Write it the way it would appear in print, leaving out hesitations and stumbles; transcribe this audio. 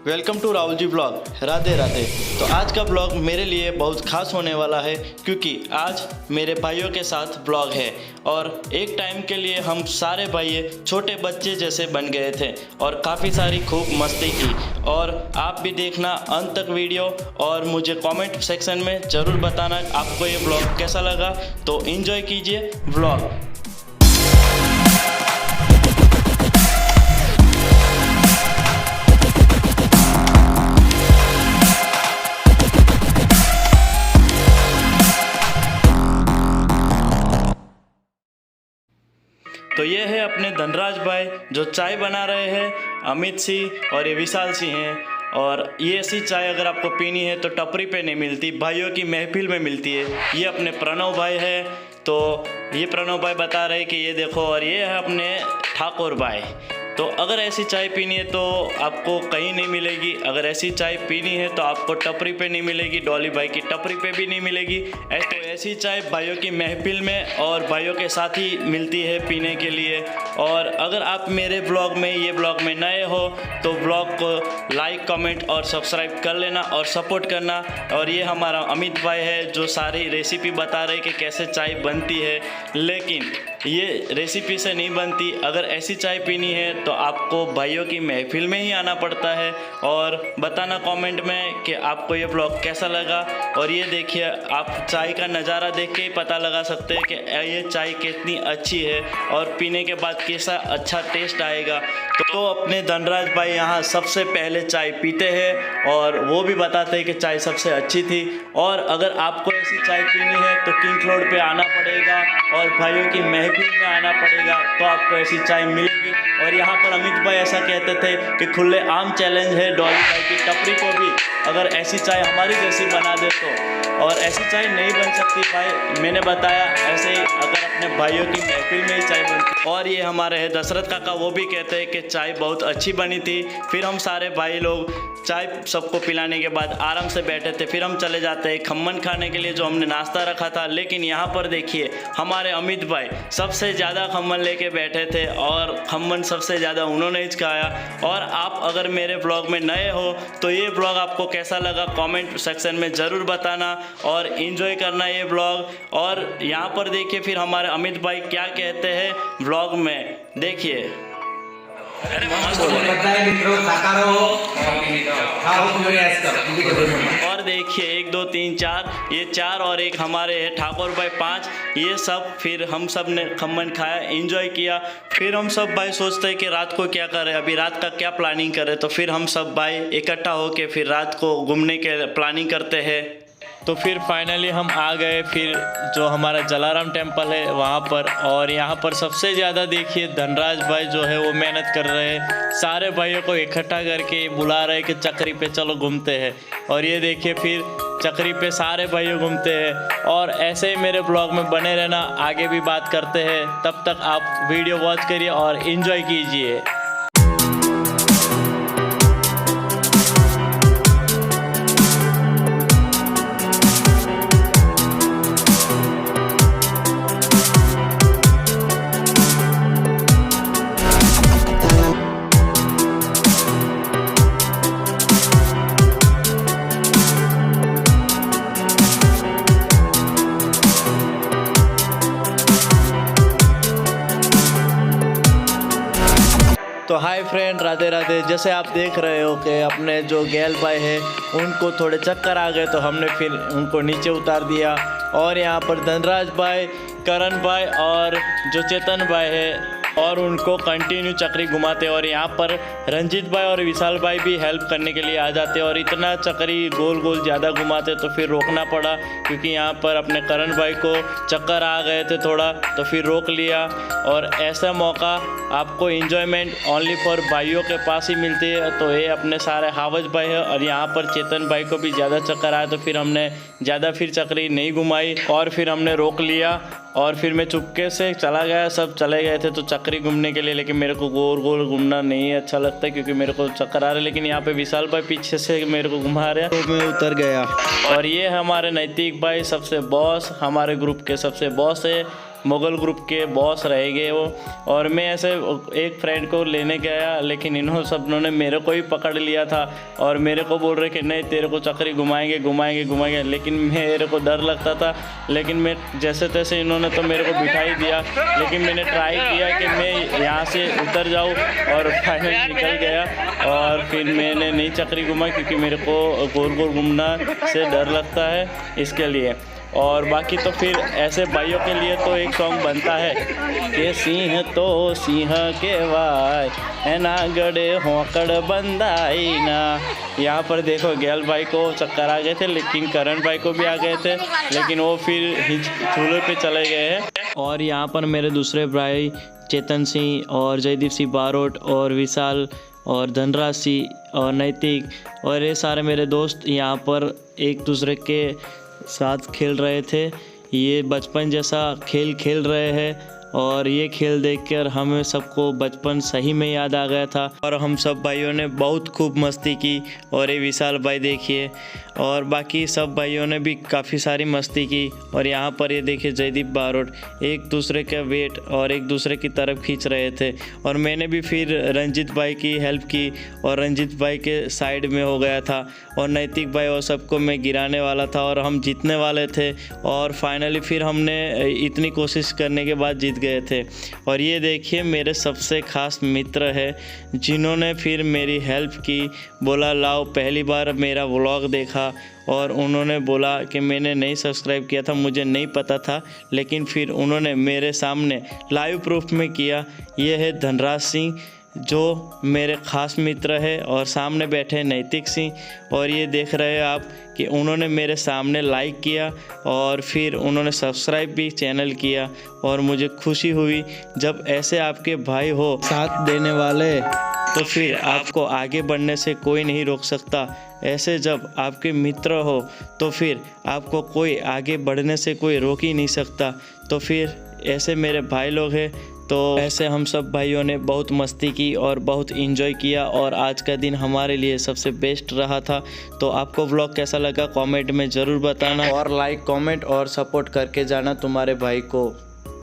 Welcome to Rahul ji blog. Radhe Radhe. तो आज का ब्लॉग मेरे लिए बहुत खास होने वाला है क्योंकि आज मेरे भाइयों के साथ ब्लॉग है और एक टाइम के लिए हम सारे भाई छोटे बच्चे जैसे बन गए थे और काफ़ी सारी खूब मस्ती की। और आप भी देखना अंत तक वीडियो और मुझे कमेंट सेक्शन में ज़रूर बताना आपको ये ब्लॉग कैसा लगा। तो एंजॉय कीजिए ब्लॉग। तो ये है अपने धनराज भाई जो चाय बना रहे हैं, अमित सिंह और ये विशाल सिंह हैं। और ये ऐसी चाय अगर आपको पीनी है तो टपरी पे नहीं मिलती, भाइयों की महफिल में मिलती है। ये अपने प्रणव भाई है, तो ये प्रणव भाई बता रहे कि ये देखो, और ये है अपने ठाकुर भाई। तो अगर ऐसी चाय पीनी है तो आपको कहीं नहीं मिलेगी, अगर ऐसी चाय पीनी है तो आपको टपरी पे नहीं मिलेगी, डॉली भाई की टपरी पे भी नहीं मिलेगी। तो ऐसी चाय भाइयों की महफिल में और भाइयों के साथ ही मिलती है पीने के लिए। और अगर आप मेरे ब्लॉग में ये ब्लॉग में नए हो तो ब्लॉग को लाइक कमेंट और सब्सक्राइब कर लेना और सपोर्ट करना। और ये हमारा अमित भाई है जो सारी रेसिपी बता रहे कि कैसे चाय बनती है, लेकिन ये रेसिपी से नहीं बनती। अगर ऐसी चाय पीनी है तो आपको भाइयों की महफिल में ही आना पड़ता है। और बताना कमेंट में कि आपको ये ब्लॉग कैसा लगा। और ये देखिए, आप चाय का नज़ारा देख के ही पता लगा सकते हैं कि ये चाय कितनी अच्छी है और पीने के बाद कैसा अच्छा टेस्ट आएगा। तो अपने धनराज भाई यहाँ सबसे पहले चाय पीते हैं और वो भी बताते हैं कि चाय सबसे अच्छी थी। और अगर आपको ऐसी चाय पीनी है तो किंग रोड पे आना पड़ेगा और भाइयों की महफिल में आना पड़ेगा, तो आपको ऐसी चाय मिलेगी। और यहाँ पर अमित भाई ऐसा कहते थे कि खुले आम चैलेंज है डॉली भाई की टपरी को भी, अगर ऐसी चाय हमारी जैसी बना दे तो। और ऐसी चाय नहीं बन सकती भाई, मैंने बताया ऐसे ही अगर अपने भाइयों की महफिल में ही चाय बनती। और ये हमारे है दशरथ काका, वो भी कहते हैं कि चाय बहुत अच्छी बनी थी। फिर हम सारे भाई लोग चाय सबको पिलाने के बाद आराम से बैठे थे, फिर हम चले जाते हैं खम्मन खाने के लिए जो हमने नाश्ता रखा था। लेकिन यहाँ पर देखिए हमारे अमित भाई सबसे ज़्यादा खम्मन लेके बैठे थे और खम्मन सबसे ज़्यादा उन्होंने ही खाया। और आप अगर मेरे ब्लॉग में नए हो तो ये ब्लॉग आपको कैसा लगा कमेंट सेक्शन में ज़रूर बताना और इन्जॉय करना ये ब्लॉग। और यहाँ पर देखिए फिर हमारे अमित भाई क्या कहते हैं ब्लॉग में, देखिए। और देखिए 1 2 3 4, ये 4 और एक हमारे है ठाकुर भाई 5, ये सब फिर हम सब ने खम्मन खाया, एंजॉय किया। फिर हम सब भाई सोचते हैं कि रात को क्या करें, अभी रात का क्या प्लानिंग करें। तो फिर हम सब भाई इकट्ठा होके फिर रात को घूमने के प्लानिंग करते हैं। तो फिर फाइनली हम आ गए फिर जो हमारा जलाराम टेम्पल है वहाँ पर। और यहाँ पर सबसे ज़्यादा देखिए धनराज भाई जो है वो मेहनत कर रहे हैं, सारे भाइयों को इकट्ठा करके बुला रहे हैं कि चक्री पे चलो घूमते हैं। और ये देखिए फिर चक्री पे सारे भाइयों घूमते हैं। और ऐसे ही मेरे ब्लॉग में बने रहना, आगे भी बात करते हैं। तब तक आप वीडियो वॉच करिए और इन्जॉय कीजिए। तो हाय फ्रेंड, राधे राधे। जैसे आप देख रहे हो कि अपने जो गैल भाई है उनको थोड़े चक्कर आ गए तो हमने फिर उनको नीचे उतार दिया। और यहाँ पर धनराज भाई, करण भाई और जो चेतन भाई है और उनको कंटिन्यू चक्री घुमाते। और यहाँ पर रंजीत भाई और विशाल भाई भी हेल्प करने के लिए आ जाते और इतना चक्री गोल गोल ज़्यादा घुमाते तो फिर रोकना पड़ा क्योंकि यहाँ पर अपने करण भाई को चक्कर आ गए थे थोड़ा, तो फिर रोक लिया। और ऐसा मौका आपको इन्जॉयमेंट ओनली फॉर भाइयों के पास ही मिलती है। तो ये अपने सारे हावज भाई है और यहाँ पर चेतन भाई को भी ज़्यादा चक्कर आया तो फिर हमने ज़्यादा फिर चक्री नहीं घुमाई और फिर हमने रोक लिया। और फिर मैं चुपके से चला गया, सब चले गए थे तो चक्री घूमने के लिए, लेकिन मेरे को गोल गोल घूमना नहीं अच्छा लगता क्योंकि मेरे को चक्कर आ रहा है। लेकिन यहाँ पे विशाल भाई पीछे से मेरे को घुमा रहे तो मैं उतर गया। और ये हमारे नैतिक भाई सबसे बॉस, हमारे ग्रुप के सबसे बॉस है। मुगल ग्रुप के बॉस रह गए वो। और मैं ऐसे एक फ्रेंड को लेने गया, लेकिन इन्होंने सबनों ने मेरे को ही पकड़ लिया था और मेरे को बोल रहे कि नहीं तेरे को चक्री घुमाएंगे घुमाएंगे घुमाएंगे, लेकिन मेरे को डर लगता था। लेकिन मैं जैसे तैसे इन्होंने तो मेरे को बिठा ही दिया, लेकिन मैंने ट्राई किया कि मैं यहाँ से उतर जाऊँ और फाइनली निकल गया। और फिर मैंने नहीं चक्री घुमाई क्योंकि मेरे को गोल गोल घूमना से डर लगता है, इसके लिए। और बाकी तो फिर ऐसे भाइयों के लिए तो एक सॉन्ग बनता है कि सिंह तो सिंह के वाय है ना गड़े होकड़ बंदाई ना। यहाँ पर देखो गैल भाई को चक्कर आ गए थे, लेकिन करण भाई को भी आ गए थे, लेकिन वो फिर झूले पे चले गए हैं। और यहाँ पर मेरे दूसरे भाई चेतन सिंह और जयदीप सिंह बारोट और विशाल और धनराज सिंह और नैतिक और ये सारे मेरे दोस्त यहाँ पर एक दूसरे के साथ खेल रहे थे। ये बचपन जैसा खेल खेल रहे हैं और ये खेल देखकर हमें सबको बचपन सही में याद आ गया था और हम सब भाइयों ने बहुत खूब मस्ती की। और ये विशाल भाई देखिए और बाकी सब भाइयों ने भी काफ़ी सारी मस्ती की। और यहाँ पर ये देखिए जयदीप बारोट एक दूसरे का वेट और एक दूसरे की तरफ खींच रहे थे और मैंने भी फिर रंजित भाई की हेल्प की और रंजित भाई के साइड में हो गया था और नैतिक भाई और सबको मैं गिराने वाला था और हम जीतने वाले थे। और फाइनली फिर हमने इतनी कोशिश करने के बाद जीत गए थे। और ये देखिए मेरे सबसे खास मित्र है जिन्होंने फिर मेरी हेल्प की, बोला लाओ पहली बार मेरा व्लॉग देखा और उन्होंने बोला कि मैंने नहीं सब्सक्राइब किया था, मुझे नहीं पता था, लेकिन फिर उन्होंने मेरे सामने लाइव प्रूफ में किया। ये है धनराज सिंह जो मेरे ख़ास मित्र है और सामने बैठे नैतिक सिंह। और ये देख रहे हैं आप कि उन्होंने मेरे सामने लाइक किया और फिर उन्होंने सब्सक्राइब भी चैनल किया। और मुझे खुशी हुई जब ऐसे आपके भाई हो साथ देने वाले, तो फिर आपको आगे बढ़ने से कोई नहीं रोक सकता। ऐसे जब आपके मित्र हो तो फिर आपको कोई आगे बढ़ने से कोई रोक ही नहीं सकता। तो फिर ऐसे मेरे भाई लोग हैं। तो ऐसे हम सब भाइयों ने बहुत मस्ती की और बहुत इन्जॉय किया और आज का दिन हमारे लिए सबसे बेस्ट रहा था। तो आपको व्लॉग कैसा लगा कमेंट में ज़रूर बताना और लाइक कमेंट और सपोर्ट करके जाना तुम्हारे भाई को।